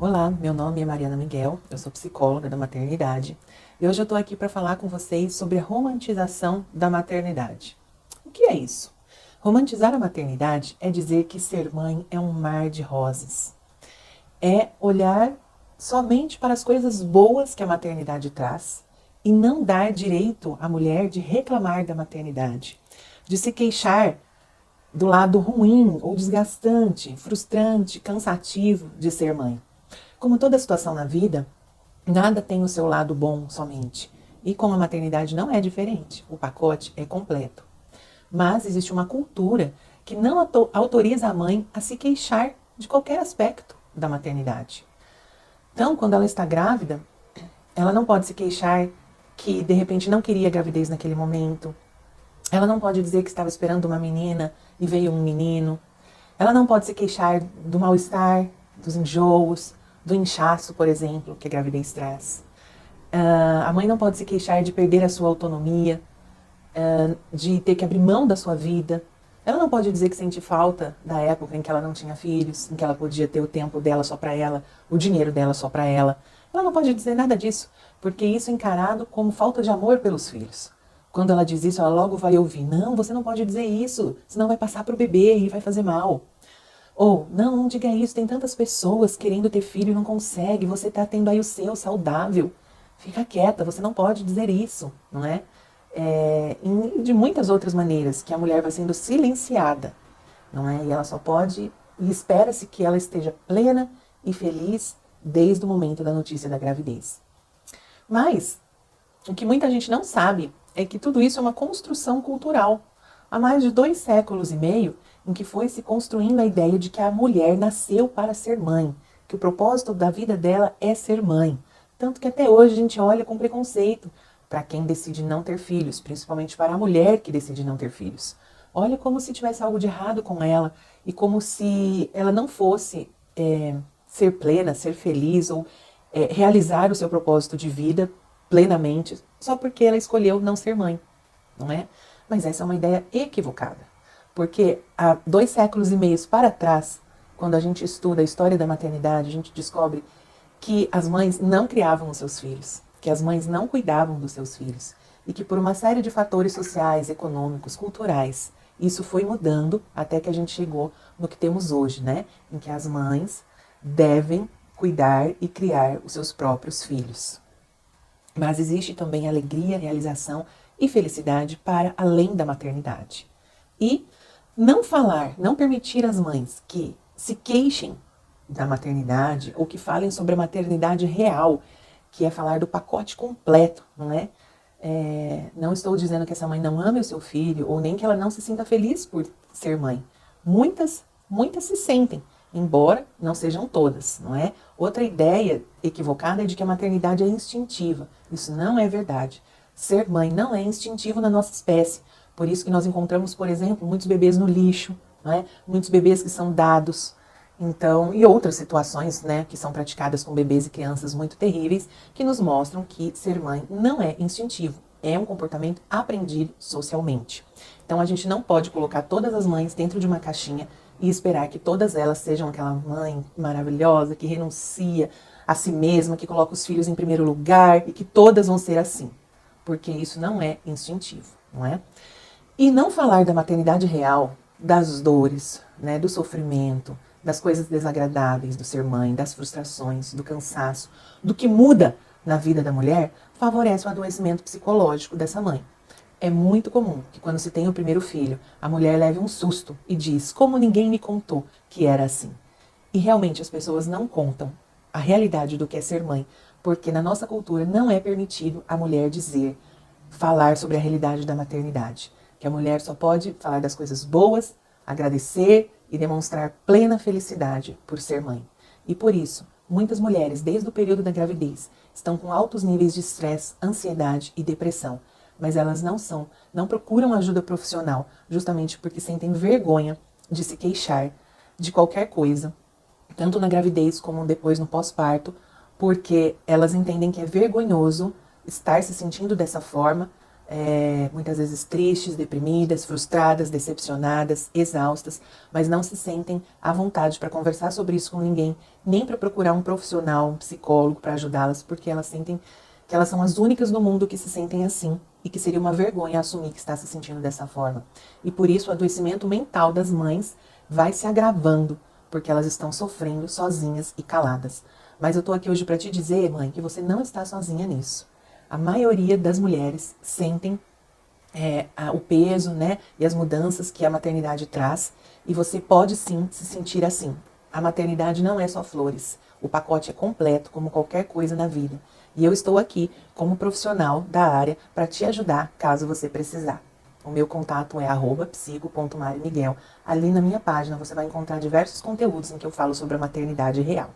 Olá, meu nome é Mariana Miguel, eu sou psicóloga da maternidade e hoje eu estou aqui para falar com vocês sobre a romantização da maternidade. O que é isso? Romantizar a maternidade é dizer que ser mãe é um mar de rosas. É olhar somente para as coisas boas que a maternidade traz e não dar direito à mulher de reclamar da maternidade, de se queixar do lado ruim ou desgastante, frustrante, cansativo de ser mãe. Como toda situação na vida, nada tem o seu lado bom somente. E com a maternidade não é diferente, o pacote é completo. Mas existe uma cultura que não autoriza a mãe a se queixar de qualquer aspecto da maternidade. Então, quando ela está grávida, ela não pode se queixar que de repente não queria gravidez naquele momento. Ela não pode dizer que estava esperando uma menina e veio um menino. Ela não pode se queixar do mal-estar, dos enjoos, do inchaço, por exemplo, que a gravidez traz. A mãe não pode se queixar de perder a sua autonomia, de ter que abrir mão da sua vida. Ela não pode dizer que sente falta da época em que ela não tinha filhos, em que ela podia ter o tempo dela só para ela, o dinheiro dela só para ela. Ela não pode dizer nada disso, porque isso é encarado como falta de amor pelos filhos. Quando ela diz isso, ela logo vai ouvir: não, você não pode dizer isso, senão vai passar para o bebê e vai fazer mal. Ou, não diga isso, tem tantas pessoas querendo ter filho e não consegue, você está tendo aí o seu saudável. Fica quieta, você não pode dizer isso, não é? E de muitas outras maneiras que a mulher vai sendo silenciada, não é? E ela só pode, e espera-se que ela esteja plena e feliz desde o momento da notícia da gravidez. Mas, o que muita gente não sabe é que tudo isso é uma construção cultural. Há mais de 2 séculos e meio, em que foi se construindo a ideia de que a mulher nasceu para ser mãe, que o propósito da vida dela é ser mãe. Tanto que até hoje a gente olha com preconceito para quem decide não ter filhos, principalmente para a mulher que decide não ter filhos. Olha como se tivesse algo de errado com ela e como se ela não fosse ser plena, ser feliz ou realizar o seu propósito de vida plenamente, só porque ela escolheu não ser mãe, não é? Mas essa é uma ideia equivocada, porque há 2 séculos e meio para trás, quando a gente estuda a história da maternidade, a gente descobre que as mães não criavam os seus filhos, que as mães não cuidavam dos seus filhos, e que por uma série de fatores sociais, econômicos, culturais, isso foi mudando até que a gente chegou no que temos hoje, né? Em que as mães devem cuidar e criar os seus próprios filhos. Mas existe também alegria, realização e felicidade para além da maternidade. E não falar, não permitir às mães que se queixem da maternidade ou que falem sobre a maternidade real, que é falar do pacote completo, não é? Não estou dizendo que essa mãe não ame o seu filho ou nem que ela não se sinta feliz por ser mãe. Muitas se sentem, embora não sejam todas, não é? Outra ideia equivocada é de que a maternidade é instintiva. Isso não é verdade. Ser mãe não é instintivo na nossa espécie. Por isso que nós encontramos, por exemplo, muitos bebês no lixo, não é? Muitos bebês que são dados. Então, e outras situações, né, que são praticadas com bebês e crianças muito terríveis, que nos mostram que ser mãe não é instintivo, é um comportamento aprendido socialmente. Então, a gente não pode colocar todas as mães dentro de uma caixinha e esperar que todas elas sejam aquela mãe maravilhosa, que renuncia a si mesma, que coloca os filhos em primeiro lugar e que todas vão ser assim, porque isso não é instintivo, não é? E não falar da maternidade real, das dores, né, do sofrimento, das coisas desagradáveis do ser mãe, das frustrações, do cansaço, do que muda na vida da mulher, favorece o adoecimento psicológico dessa mãe. É muito comum que quando se tem o primeiro filho, a mulher leve um susto e diz: como ninguém me contou que era assim. E realmente as pessoas não contam a realidade do que é ser mãe, porque na nossa cultura não é permitido a mulher falar sobre a realidade da maternidade. Que a mulher só pode falar das coisas boas, agradecer e demonstrar plena felicidade por ser mãe. E por isso, muitas mulheres, desde o período da gravidez, estão com altos níveis de estresse, ansiedade e depressão. Mas elas não procuram ajuda profissional, justamente porque sentem vergonha de se queixar de qualquer coisa, tanto na gravidez como depois no pós-parto, porque elas entendem que é vergonhoso estar se sentindo dessa forma, muitas vezes tristes, deprimidas, frustradas, decepcionadas, exaustas, mas não se sentem à vontade para conversar sobre isso com ninguém, nem para procurar um profissional, um psicólogo para ajudá-las, porque elas sentem que elas são as únicas no mundo que se sentem assim e que seria uma vergonha assumir que está se sentindo dessa forma. E por isso o adoecimento mental das mães vai se agravando, porque elas estão sofrendo sozinhas e caladas. Mas eu tô aqui hoje para te dizer, mãe, que você não está sozinha nisso. A maioria das mulheres sentem o peso, né, e as mudanças que a maternidade traz, e você pode sim se sentir assim. A maternidade não é só flores, o pacote é completo, como qualquer coisa na vida. E eu estou aqui como profissional da área para te ajudar caso você precisar. O meu contato é @psico.marimiguel. Ali na minha página você vai encontrar diversos conteúdos em que eu falo sobre a maternidade real.